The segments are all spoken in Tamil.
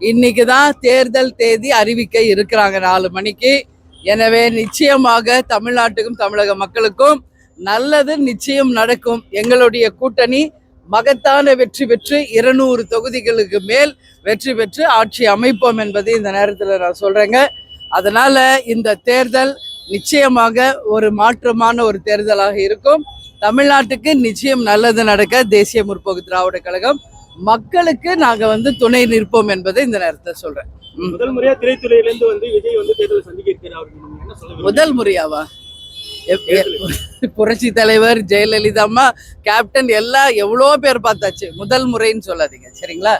இன்னைக்குதான் தேர்தல் தேதி அறிவிக்க இருக்கிறாங்க 4 மணிக்கு. எனவே நிச்சயமாக தமிழ்நாட்டுக்கும் தமிழக மக்களுக்கும் நல்லது நிச்சயம் நடக்கும். எங்களுடைய கூட்டணி மகத்தான வெற்றி பெற்று 200 தொகுதிகளுக்கு மேல் வெற்றி பெற்று ஆட்சி அமைப்போம் என்பதை இந்த நேரத்தில் நான் சொல்றேங்க. அதனால இந்த தேர்தல் நிச்சயமாக ஒரு மாற்றமான ஒரு தேர்தலாக இருக்கும். தமிழ்நாட்டுக்கு நிச்சயம் நல்லது நடக்க தேசிய முற்போக்கு திராவிட கழகம் மக்களுக்கு நாங்க துணை நிற்போம் என்பதை இந்த நேரத்தில் சொல்றேன். முதல் முறையா திரைத்துறையிலிருந்து விஜய் தேர்தல் சந்திக்க இருக்கிறார். முதல் முறையாவா? புரட்சி தலைவர் ஜெயலலிதா அம்மா, கேப்டன் எல்லாம் எவ்வளோ பேர் பார்த்தாச்சு. முதல் முறைன்னு சொல்லாதீங்க சரிங்களா?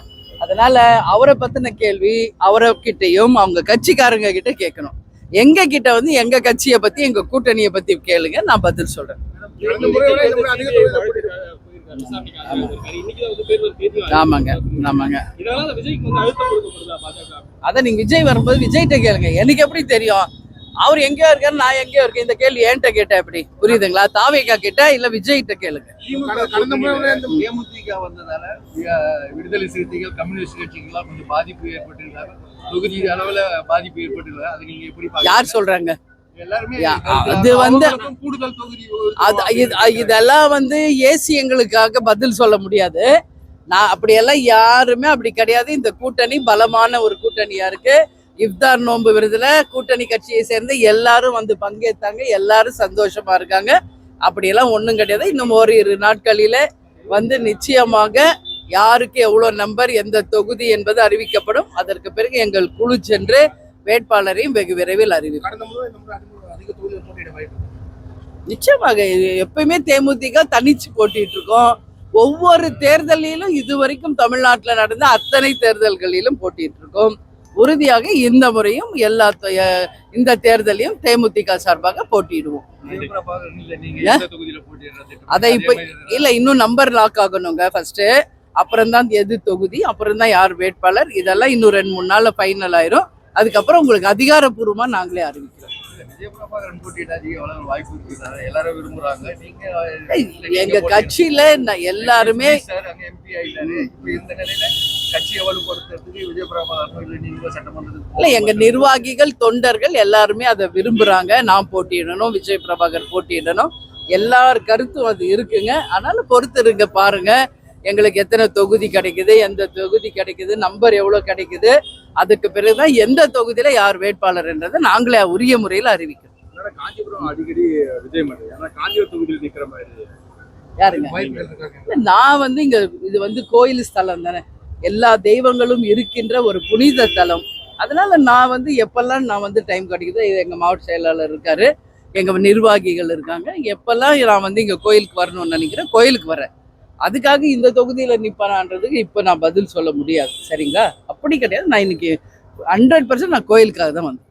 அதனால அவரை பத்தின கேள்வி அவர்கிட்டையும் அவங்க கட்சிக்காரங்க கிட்ட கேட்கணும். எங்க கிட்ட எங்க கட்சியை பத்தி எங்க கூட்டணியை பத்தி கேளுங்க, நான் பதில் சொல்றேன். ஆமாங்க ஆமாங்க. அத நீங்க விஜய் வரும்போது விஜய்கிட்ட கேளுங்க. எனக்கு எப்படி தெரியும் அவர் எங்கேயோ இருக்காரு, நான் எங்கேயோ இருக்கேன்? இந்த கேள்வி என்கிட்ட கேட்டா எப்படி புரியுதுங்களா? தாவேகா கேட்டா இல்ல விஜய்கிட்ட கேளுங்க. தேமுதிக வந்ததால விடுதலை சிறுத்தைகள் கம்யூனிஸ்ட் கட்சிகள்லாம் கொஞ்சம் பாதிப்பு ஏற்பட்டிருக்காங்க, தொகுதி அளவுல பாதிப்பு ஏற்பட்டிருக்காங்க. அது நீங்க எப்படி யார் சொல்றாங்க? அது இதெல்லாம் ஏசி எங்களுக்காக பதில் சொல்ல முடியாது. நான் அப்படியெல்லாம் யாருமே அப்படி கிடையாது. இந்த கூட்டணி பலமான ஒரு கூட்டணியா இருக்கு. இஃப்தார் நோன்பு விருதுல கூட்டணி கட்சியை சேர்ந்து எல்லாரும் பங்கேற்றாங்க. எல்லாரும் சந்தோஷமா இருக்காங்க. அப்படியெல்லாம் ஒண்ணும் கிடையாது. இன்னும் ஓரிரு நாட்களில நிச்சயமாக யாருக்கு எவ்வளவு நம்பர் எந்த தொகுதி என்பது அறிவிக்கப்படும். அதற்கு பிறகு எங்கள் குழு சென்று வேட்பாளரையும் வெகு விரைவில் அறிவிக்கும். நிச்சயமாக எப்பயுமே தேமுதிக தனிச்சு போட்டிட்டு இருக்கோம். ஒவ்வொரு தேர்தலிலும் இதுவரைக்கும் தமிழ்நாட்டில் நடந்த அத்தனை தேர்தல்களிலும் போட்டிட்டு இருக்கோம். உறுதியாக இந்த முறையும் இந்த தேர்தலையும் தேமுதிக சார்பாக போட்டிடுவோம். அதை இப்ப இல்ல, இன்னும் நம்பர் லாக் ஆகணுங்க ஃபர்ஸ்ட். அப்புறம் தான் எது தொகுதி, அப்புறம் தான் யார் வேட்பாளர், இதெல்லாம் இன்னும் 2-3 நாள்ல ஃபைனல் ஆயிரும். அதுக்கப்புறம் உங்களுக்கு அதிகாரப்பூர்வமா நாங்களே அறிவிக்கிறோம். எங்க கட்சியில எல்லாருமே இல்ல, எங்க நிர்வாகிகள் தொண்டர்கள் எல்லாருமே அதை விரும்புறாங்க. நான் போட்டியிடணும், விஜய் பிரபாகர் போட்டியிடணும், எல்லார் கருத்தும் அது இருக்குங்க. அதனால பொறுத்து இருங்க, பாருங்க எங்களுக்கு எத்தனை தொகுதி கிடைக்குது, எந்த தொகுதி கிடைக்குது, நம்பர் எவ்வளவு கிடைக்குது. அதுக்கு பிறகுதான் எந்த தொகுதியில யார் வேட்பாளர் என்றதை நாங்களே உரிய முறையில் அறிவிக்கிறோம். அடிக்கடி விஜய் காஞ்சிபுரம் தொகுதியில் நிக்கிற மாதிரி யாருங்க? நான் இங்க இது கோயில் ஸ்தலம் தானே, எல்லா தெய்வங்களும் இருக்கின்ற ஒரு புனித தலம். அதனால நான் எப்பெல்லாம் நான் டைம் கிடைக்குதோ, எங்க மாவட்ட செயலாளர் இருக்காரு, எங்க நிர்வாகிகள் இருக்காங்க, எப்பெல்லாம் நான் இங்க கோயிலுக்கு வரணும்னு நினைக்கிறேன் கோயிலுக்கு வரேன். அதுக்காக இந்த தொகுதியில நிப்பானான்றதுக்கு இப்ப நான் பதில் சொல்ல முடியாது சரிங்களா? அப்படி கிடையாது. நான் இன்னைக்கு 100% நான் கோயிலுக்காக தான் வந்தேன்.